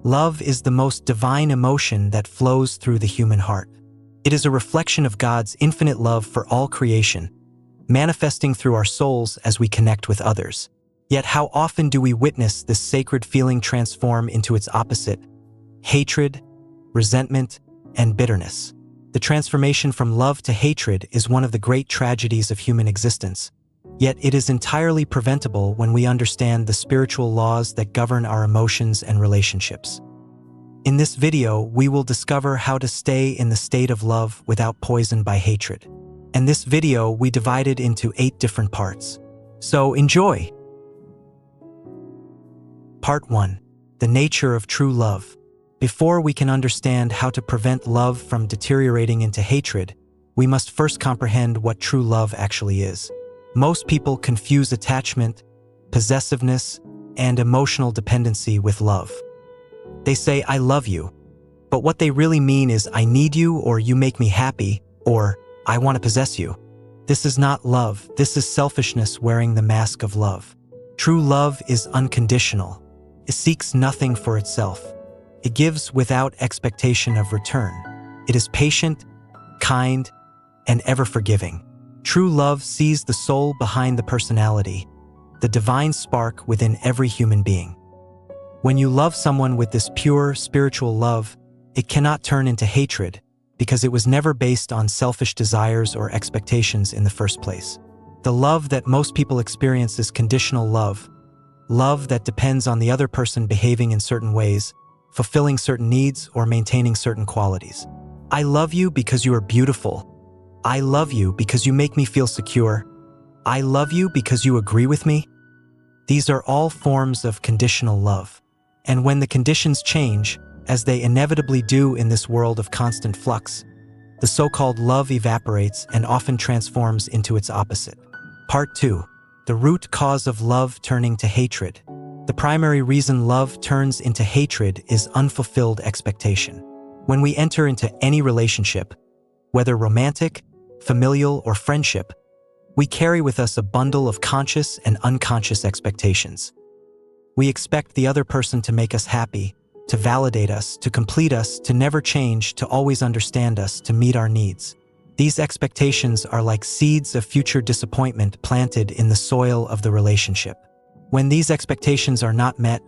Love is the most divine emotion that flows through the human heart. It is a reflection of God's infinite love for all creation, manifesting through our souls as we connect with others. Yet how often do we witness this sacred feeling transform into its opposite: hatred, resentment, and bitterness? The transformation from love to hatred is one of the great tragedies of human existence. Yet it is entirely preventable when we understand the spiritual laws that govern our emotions and relationships. In this video, we will discover how to stay in the state of love without poisoned by hatred. And this video we divided into 8 different parts. So enjoy! Part 1. The nature of true love. Before we can understand how to prevent love from deteriorating into hatred, we must first comprehend what true love actually is. Most people confuse attachment, possessiveness, and emotional dependency with love. They say, "I love you," but what they really mean is, "I need you," or "you make me happy," or "I want to possess you." This is not love. This is selfishness wearing the mask of love. True love is unconditional. It seeks nothing for itself. It gives without expectation of return. It is patient, kind, and ever forgiving. True love sees the soul behind the personality, the divine spark within every human being. When you love someone with this pure spiritual love, it cannot turn into hatred because it was never based on selfish desires or expectations in the first place. The love that most people experience is conditional love, love that depends on the other person behaving in certain ways, fulfilling certain needs, or maintaining certain qualities. I love you because you are beautiful. I love you because you make me feel secure. I love you because you agree with me. These are all forms of conditional love. And when the conditions change, as they inevitably do in this world of constant flux, the so-called love evaporates and often transforms into its opposite. Part 2. The root cause of love turning to hatred. The primary reason love turns into hatred is unfulfilled expectation. When we enter into any relationship, whether romantic, familial, or friendship, we carry with us a bundle of conscious and unconscious expectations. We expect the other person to make us happy, to validate us, to complete us, to never change, to always understand us, to meet our needs. These expectations are like seeds of future disappointment planted in the soil of the relationship. When these expectations are not met,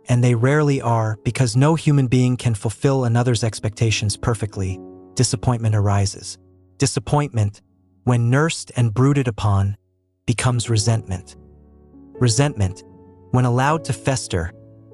and they rarely are because no human being can fulfill another's expectations perfectly, disappointment arises. Disappointment, when nursed and brooded upon, becomes resentment. Resentment, when allowed to fester,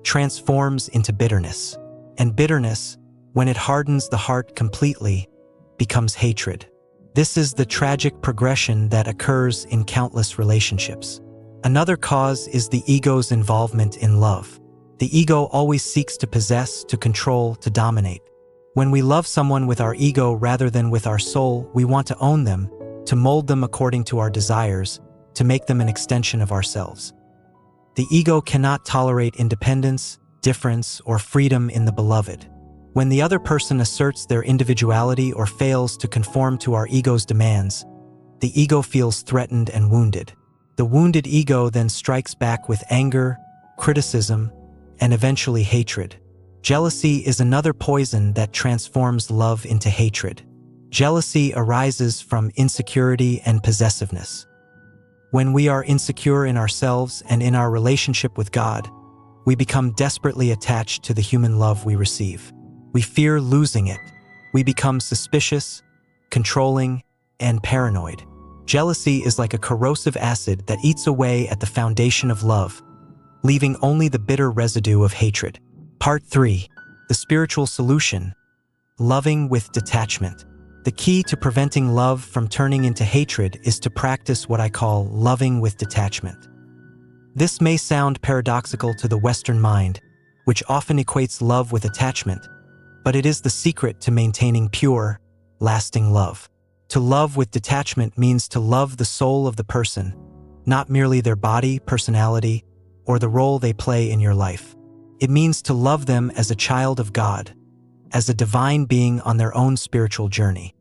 transforms into bitterness. And bitterness, when it hardens the heart completely, becomes hatred. This is the tragic progression that occurs in countless relationships. Another cause is the ego's involvement in love. The ego always seeks to possess, to control, to dominate. When we love someone with our ego rather than with our soul, we want to own them, to mold them according to our desires, to make them an extension of ourselves. The ego cannot tolerate independence, difference, or freedom in the beloved. When the other person asserts their individuality or fails to conform to our ego's demands, the ego feels threatened and wounded. The wounded ego then strikes back with anger, criticism, and eventually hatred. Jealousy is another poison that transforms love into hatred. Jealousy arises from insecurity and possessiveness. When we are insecure in ourselves and in our relationship with God, we become desperately attached to the human love we receive. We fear losing it. We become suspicious, controlling, and paranoid. Jealousy is like a corrosive acid that eats away at the foundation of love, leaving only the bitter residue of hatred. Part 3. The spiritual solution. Loving with detachment. The key to preventing love from turning into hatred is to practice what I call loving with detachment. This may sound paradoxical to the Western mind, which often equates love with attachment, but it is the secret to maintaining pure, lasting love. To love with detachment means to love the soul of the person, not merely their body, personality, or the role they play in your life. It means to love them as a child of God, as a divine being on their own spiritual journey.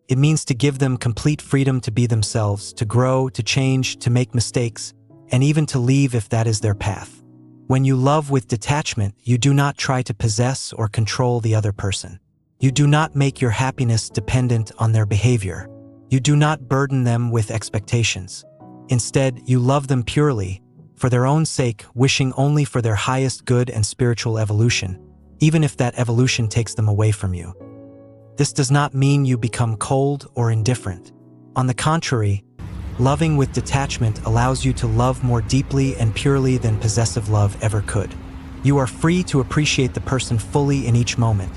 It means to give them complete freedom to be themselves, to grow, to change, to make mistakes, and even to leave if that is their path. When you love with detachment, you do not try to possess or control the other person. You do not make your happiness dependent on their behavior. You do not burden them with expectations. Instead, you love them purely, for their own sake, wishing only for their highest good and spiritual evolution, even if that evolution takes them away from you. This does not mean you become cold or indifferent. On the contrary, loving with detachment allows you to love more deeply and purely than possessive love ever could. You are free to appreciate the person fully in each moment,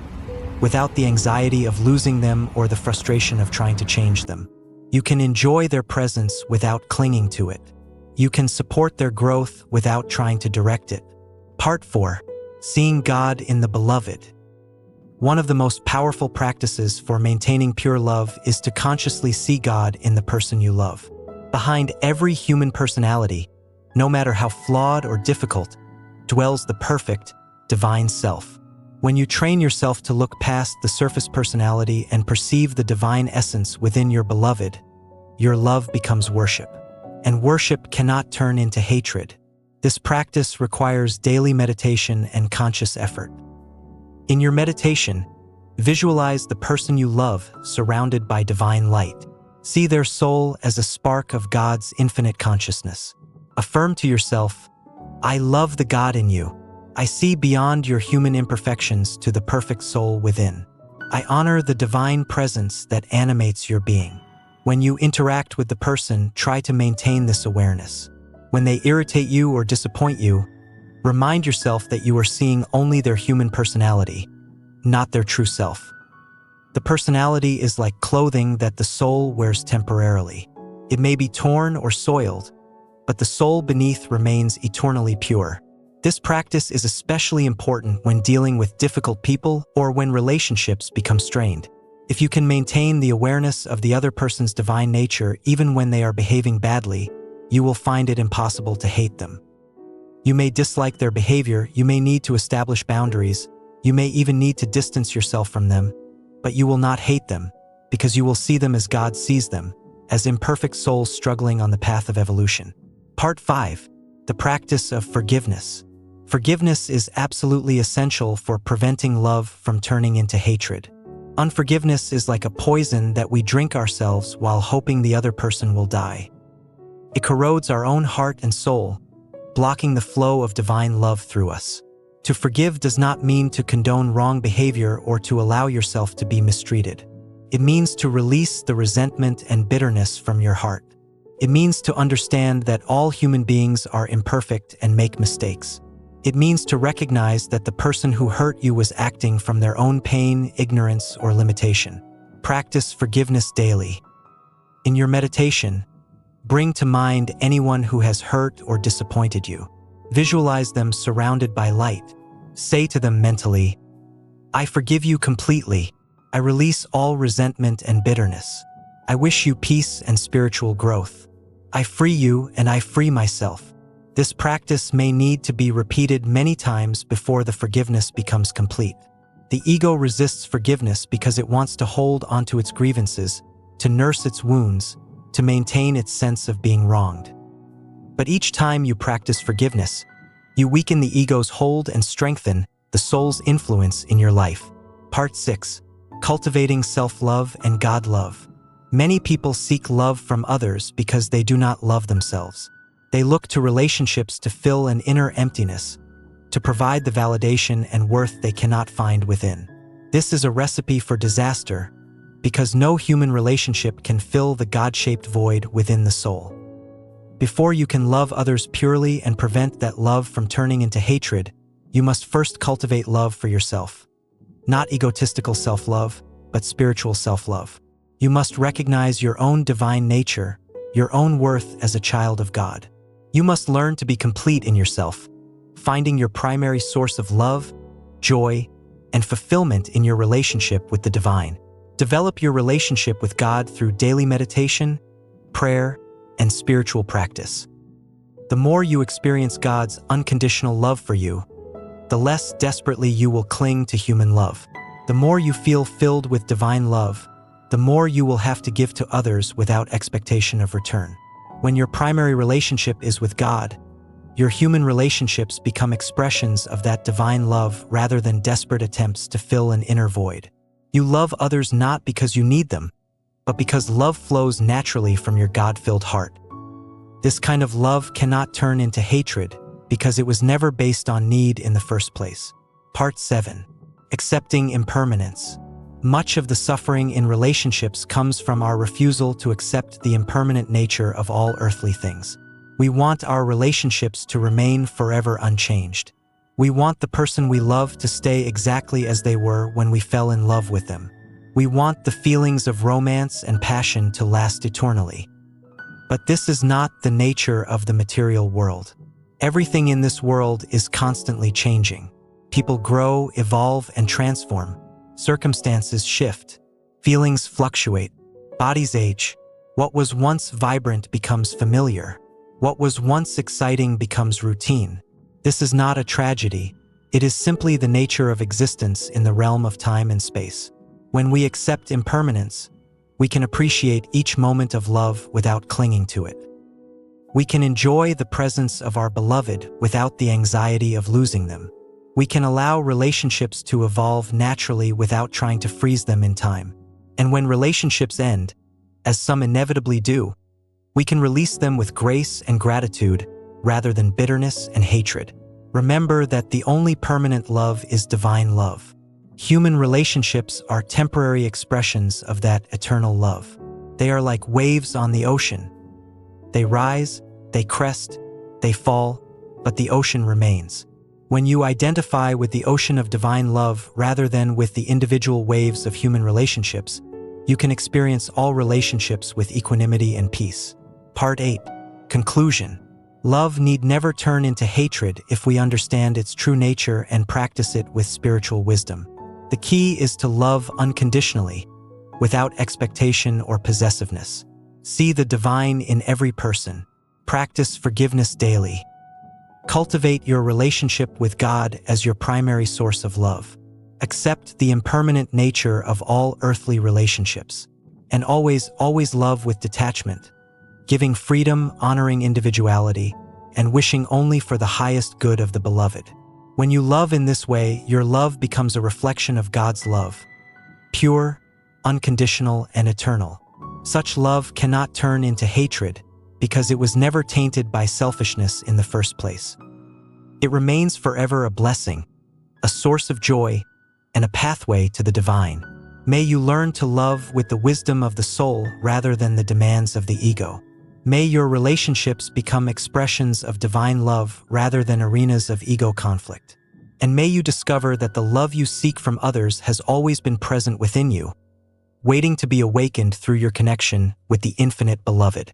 without the anxiety of losing them or the frustration of trying to change them. You can enjoy their presence without clinging to it. You can support their growth without trying to direct it. Part 4. Seeing God in the Beloved. One of the most powerful practices for maintaining pure love is to consciously see God in the person you love. Behind every human personality, no matter how flawed or difficult, dwells the perfect, divine self. When you train yourself to look past the surface personality and perceive the divine essence within your beloved, your love becomes worship. And worship cannot turn into hatred. This practice requires daily meditation and conscious effort. In your meditation, visualize the person you love surrounded by divine light. See their soul as a spark of God's infinite consciousness. Affirm to yourself, "I love the God in you. I see beyond your human imperfections to the perfect soul within. I honor the divine presence that animates your being." When you interact with the person, try to maintain this awareness. When they irritate you or disappoint you, remind yourself that you are seeing only their human personality, not their true self. The personality is like clothing that the soul wears temporarily. It may be torn or soiled, but the soul beneath remains eternally pure. This practice is especially important when dealing with difficult people or when relationships become strained. If you can maintain the awareness of the other person's divine nature even when they are behaving badly, you will find it impossible to hate them. You may dislike their behavior, you may need to establish boundaries, you may even need to distance yourself from them, but you will not hate them, because you will see them as God sees them, as imperfect souls struggling on the path of evolution. Part 5. The practice of forgiveness. Forgiveness is absolutely essential for preventing love from turning into hatred. Unforgiveness is like a poison that we drink ourselves while hoping the other person will die. It corrodes our own heart and soul, blocking the flow of divine love through us. To forgive does not mean to condone wrong behavior or to allow yourself to be mistreated. It means to release the resentment and bitterness from your heart. It means to understand that all human beings are imperfect and make mistakes. It means to recognize that the person who hurt you was acting from their own pain, ignorance, or limitation. Practice forgiveness daily. In your meditation, bring to mind anyone who has hurt or disappointed you. Visualize them surrounded by light. Say to them mentally, "I forgive you completely. I release all resentment and bitterness. I wish you peace and spiritual growth. I free you and I free myself." This practice may need to be repeated many times before the forgiveness becomes complete. The ego resists forgiveness because it wants to hold onto its grievances, to nurse its wounds, to maintain its sense of being wronged. But each time you practice forgiveness, you weaken the ego's hold and strengthen the soul's influence in your life. Part 6. Cultivating self-love and God-love. Many people seek love from others because they do not love themselves. They look to relationships to fill an inner emptiness, to provide the validation and worth they cannot find within. This is a recipe for disaster, because no human relationship can fill the God-shaped void within the soul. Before you can love others purely and prevent that love from turning into hatred, you must first cultivate love for yourself. Not egotistical self-love, but spiritual self-love. You must recognize your own divine nature, your own worth as a child of God. You must learn to be complete in yourself, finding your primary source of love, joy, and fulfillment in your relationship with the divine. Develop your relationship with God through daily meditation, prayer, and spiritual practice. The more you experience God's unconditional love for you, the less desperately you will cling to human love. The more you feel filled with divine love, the more you will have to give to others without expectation of return. When your primary relationship is with God, Your human relationships become expressions of that divine love rather than desperate attempts to fill an inner void. You love others not because you need them, but because love flows naturally from your God-filled heart. This kind of love cannot turn into hatred because it was never based on need in the first place. Part 7. Accepting impermanence. Much of the suffering in relationships comes from our refusal to accept the impermanent nature of all earthly things. We want our relationships to remain forever unchanged. We want the person we love to stay exactly as they were when we fell in love with them. We want the feelings of romance and passion to last eternally. But this is not the nature of the material world. Everything in this world is constantly changing. People grow, evolve, and transform. Circumstances shift. Feelings fluctuate. Bodies age. What was once vibrant becomes familiar. What was once exciting becomes routine. This is not a tragedy. It is simply the nature of existence in the realm of time and space. When we accept impermanence, we can appreciate each moment of love without clinging to it. We can enjoy the presence of our beloved without the anxiety of losing them. We can allow relationships to evolve naturally without trying to freeze them in time. And when relationships end, as some inevitably do, we can release them with grace and gratitude rather than bitterness and hatred. Remember that the only permanent love is divine love. Human relationships are temporary expressions of that eternal love. They are like waves on the ocean. They rise, they crest, they fall, but the ocean remains. When you identify with the ocean of divine love rather than with the individual waves of human relationships, you can experience all relationships with equanimity and peace. Part 8. Conclusion. Love need never turn into hatred if we understand its true nature and practice it with spiritual wisdom. The key is to love unconditionally, without expectation or possessiveness. See the divine in every person. Practice forgiveness daily. Cultivate your relationship with God as your primary source of love. Accept the impermanent nature of all earthly relationships. And always love with detachment, giving freedom, honoring individuality, and wishing only for the highest good of the beloved. When you love in this way, your love becomes a reflection of God's love, pure, unconditional, and eternal. Such love cannot turn into hatred because it was never tainted by selfishness in the first place. It remains forever a blessing, a source of joy, and a pathway to the divine. May you learn to love with the wisdom of the soul rather than the demands of the ego. May your relationships become expressions of divine love rather than arenas of ego conflict. And may you discover that the love you seek from others has always been present within you, waiting to be awakened through your connection with the infinite beloved.